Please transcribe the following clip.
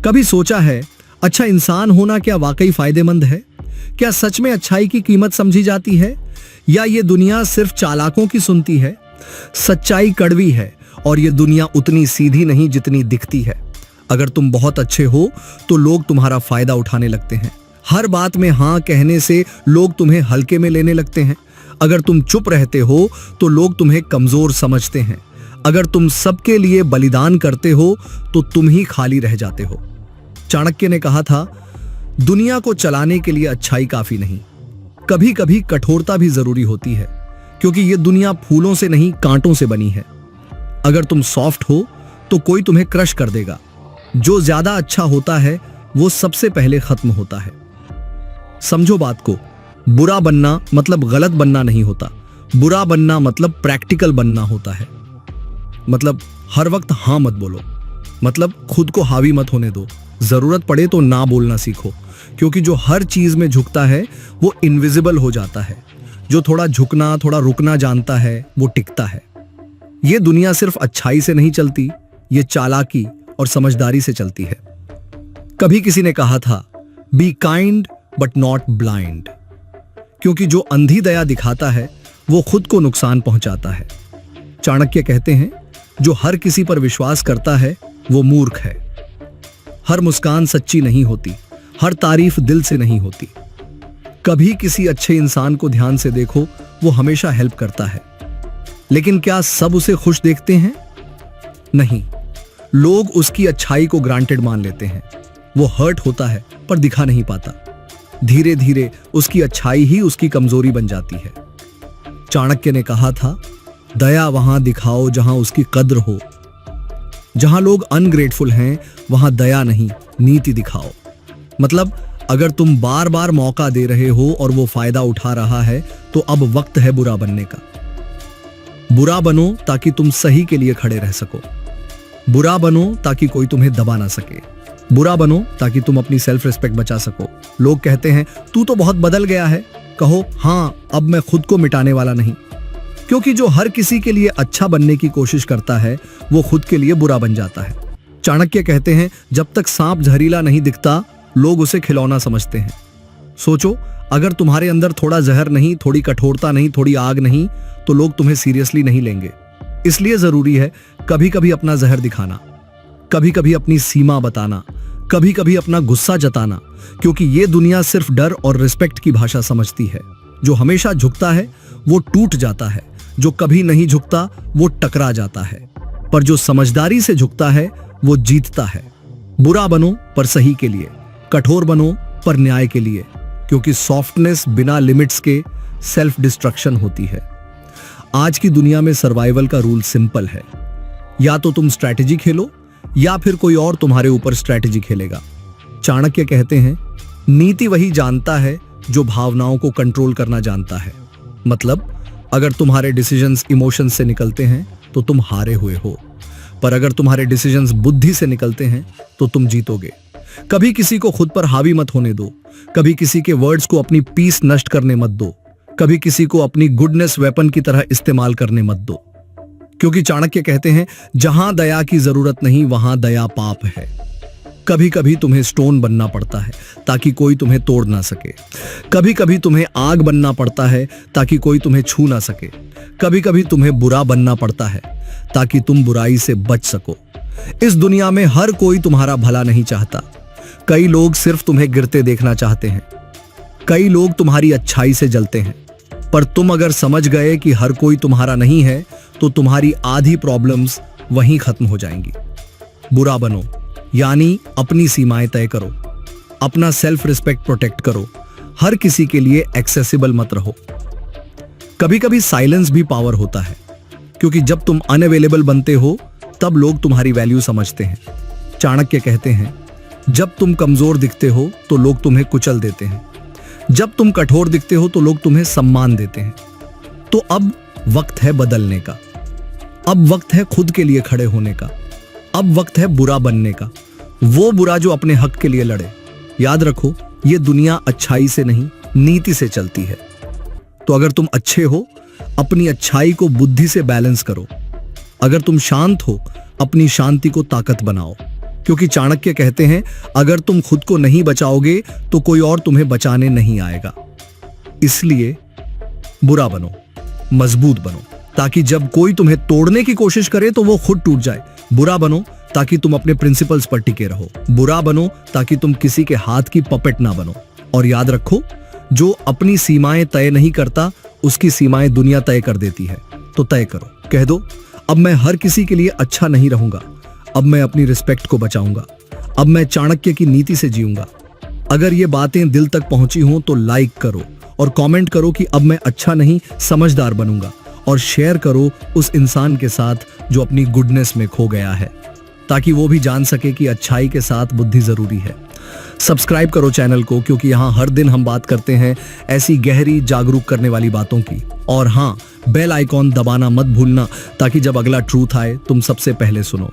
कभी सोचा है, अच्छा इंसान होना क्या वाकई फायदेमंद है? क्या सच में अच्छाई की कीमत समझी जाती है, या ये दुनिया सिर्फ चालाकों की सुनती है? सच्चाई कड़वी है और ये दुनिया उतनी सीधी नहीं जितनी दिखती है। अगर तुम बहुत अच्छे हो तो लोग तुम्हारा फायदा उठाने लगते हैं। हर बात में हाँ कहने से लोग तुम्हें हल्के में लेने लगते हैं। अगर तुम चुप रहते हो तो लोग तुम्हें कमजोर समझते हैं। अगर तुम सबके लिए बलिदान करते हो तो तुम ही खाली रह जाते हो। चाणक्य ने कहा था, दुनिया को चलाने के लिए अच्छाई काफी नहीं, कभी कभी कठोरता भी जरूरी होती है, क्योंकि ये दुनिया फूलों से नहीं कांटों से बनी है। अगर तुम सॉफ्ट हो तो कोई तुम्हें क्रश कर देगा। जो ज्यादा अच्छा होता है वो सबसे पहले खत्म होता है। समझो बात को, बुरा बनना मतलब गलत बनना नहीं होता। बुरा बनना मतलब प्रैक्टिकल बनना होता है। मतलब हर वक्त हाँ मत बोलो, मतलब खुद को हावी मत होने दो। जरूरत पड़े तो ना बोलना सीखो, क्योंकि जो हर चीज में झुकता है वो इनविजिबल हो जाता है। जो थोड़ा झुकना, थोड़ा रुकना जानता है वो टिकता है। ये दुनिया सिर्फ अच्छाई से नहीं चलती, ये चालाकी और समझदारी से चलती है। कभी किसी ने कहा था, be kind but not blind, क्योंकि जो अंधी दया दिखाता है वो खुद को नुकसान पहुंचाता है। चाणक्य कहते हैं, जो हर किसी पर विश्वास करता है वो मूर्ख है। हर मुस्कान सच्ची नहीं होती, हर तारीफ दिल से नहीं होती। कभी किसी अच्छे इंसान को ध्यान से देखो, वो हमेशा हेल्प करता है। लेकिन क्या सब उसे खुश देखते हैं? नहीं, लोग उसकी अच्छाई को ग्रांटेड मान लेते हैं। वो हर्ट होता है पर दिखा नहीं पाता। धीरे धीरे उसकी अच्छाई ही उसकी कमजोरी बन जाती है। चाणक्य ने कहा था, दया वहां दिखाओ जहां उसकी कद्र हो। जहां लोग अनग्रेटफुल हैं वहां दया नहीं, नीति दिखाओ। मतलब अगर तुम बार बार मौका दे रहे हो और वो फायदा उठा रहा है तो अब वक्त है बुरा बनने का। बुरा बनो ताकि तुम सही के लिए खड़े रह सको। बुरा बनो ताकि कोई तुम्हें दबा ना सके। बुरा बनो ताकि तुम अपनी सेल्फ रिस्पेक्ट बचा सको। लोग कहते हैं, तू तो बहुत बदल गया है। कहो, हाँ, अब मैं खुद को मिटाने वाला नहीं, क्योंकि जो हर किसी के लिए अच्छा बनने की कोशिश करता है वो खुद के लिए बुरा बन जाता है। चाणक्य कहते हैं, जब तक सांप जहरीला नहीं दिखता लोग उसे खिलौना समझते हैं। सोचो, अगर तुम्हारे अंदर थोड़ा जहर नहीं, थोड़ी कठोरता नहीं, थोड़ी आग नहीं, तो लोग तुम्हें सीरियसली नहीं लेंगे। इसलिए जरूरी है कभी कभी अपना जहर दिखाना, कभी कभी अपनी सीमा बताना, कभी कभी अपना गुस्सा जताना, क्योंकि ये दुनिया सिर्फ डर और रिस्पेक्ट की भाषा समझती है। जो हमेशा झुकता है वो टूट जाता है, जो कभी नहीं झुकता वो टकरा जाता है, पर जो समझदारी से झुकता है वो जीतता है। बुरा बनो पर सही के लिए, कठोर बनो पर न्याय के लिए, क्योंकि सॉफ्टनेस बिना लिमिट्स के सेल्फ डिस्ट्रक्शन होती है। आज की दुनिया में सर्वाइवल का रूल सिंपल है, या तो तुम स्ट्रैटेजी खेलो या फिर कोई और तुम्हारे ऊपर स्ट्रैटेजी खेलेगा। चाणक्य कहते हैं, नीति वही जानता है जो भावनाओं को कंट्रोल करना जानता है। मतलब अगर तुम्हारे डिसीजंस इमोशंस से निकलते हैं तो तुम हारे हुए हो, पर अगर तुम्हारे डिसीजंस बुद्धि से निकलते हैं तो तुम जीतोगे। कभी किसी को खुद पर हावी मत होने दो, कभी किसी के वर्ड्स को अपनी पीस नष्ट करने मत दो, कभी किसी को अपनी गुडनेस वेपन की तरह इस्तेमाल करने मत दो, क्योंकि चाणक्य कहते हैं, जहां दया की जरूरत नहीं वहां दया पाप है। कभी कभी तुम्हें स्टोन बनना पड़ता है ताकि कोई तुम्हें तोड़ ना सके। कभी कभी तुम्हें आग बनना पड़ता है ताकि कोई तुम्हें छू ना सके। कभी कभी तुम्हें बुरा बनना पड़ता है ताकि तुम बुराई से बच सको। इस दुनिया में हर कोई तुम्हारा भला नहीं चाहता। कई लोग सिर्फ तुम्हें गिरते देखना चाहते हैं, कई लोग तुम्हारी अच्छाई से जलते हैं, पर तुम अगर समझ गए कि हर कोई तुम्हारा नहीं है तो तुम्हारी आधी प्रॉब्लम्स वहीं खत्म हो जाएंगी। बुरा बनो यानी अपनी सीमाएं तय करो, अपना सेल्फ रिस्पेक्ट प्रोटेक्ट करो, हर किसी के लिए एक्सेसिबल मत रहो। कभी कभी साइलेंस भी पावर होता है, क्योंकि जब तुम अनअवेलेबल बनते हो तब लोग तुम्हारी वैल्यू समझते हैं। चाणक्य कहते हैं, जब तुम कमजोर दिखते हो तो लोग तुम्हें कुचल देते हैं, जब तुम कठोर दिखते हो तो लोग तुम्हें सम्मान देते हैं। तो अब वक्त है बदलने का, अब वक्त है खुद के लिए खड़े होने का, अब वक्त है बुरा बनने का, वो बुरा जो अपने हक के लिए लड़े। याद रखो, ये दुनिया अच्छाई से नहीं नीति से चलती है। तो अगर तुम अच्छे हो, अपनी अच्छाई को बुद्धि से बैलेंस करो। अगर तुम शांत हो, अपनी शांति को ताकत बनाओ। क्योंकि चाणक्य कहते हैं अगर तुम खुद को नहीं बचाओगे तो कोई और तुम्हें बचाने नहीं आएगा। इसलिए बुरा बनो, मजबूत बनो, ताकि जब कोई तुम्हें तोड़ने की कोशिश करे तो वो खुद टूट जाए। बुरा बनो ताकि तुम अपने प्रिंसिपल्स पर टिके रहो। बुरा बनो ताकि तुम किसी के हाथ की पपेट ना बनो। और याद रखो, जो अपनी सीमाएं तय नहीं करता उसकी सीमाएं दुनिया तय कर देती है। तो तय करो, कह दो अब मैं हर किसी के लिए अच्छा नहीं रहूंगा, अब मैं अपनी रिस्पेक्ट को बचाऊंगा, अब मैं चाणक्य की नीति से जीऊंगा। अगर ये बातें दिल तक पहुंची हों तो लाइक करो और कमेंट करो कि अब मैं अच्छा नहीं समझदार बनूंगा, और शेयर करो उस इंसान के साथ जो अपनी गुडनेस में खो गया है, ताकि वो भी जान सके कि अच्छाई के साथ बुद्धि जरूरी है। सब्सक्राइब करो चैनल को, क्योंकि यहाँ हर दिन हम बात करते हैं ऐसी गहरी जागरूक करने वाली बातों की। और हाँ, बेल आइकॉन दबाना मत भूलना, ताकि जब अगला ट्रूथ आए तुम सबसे पहले सुनो।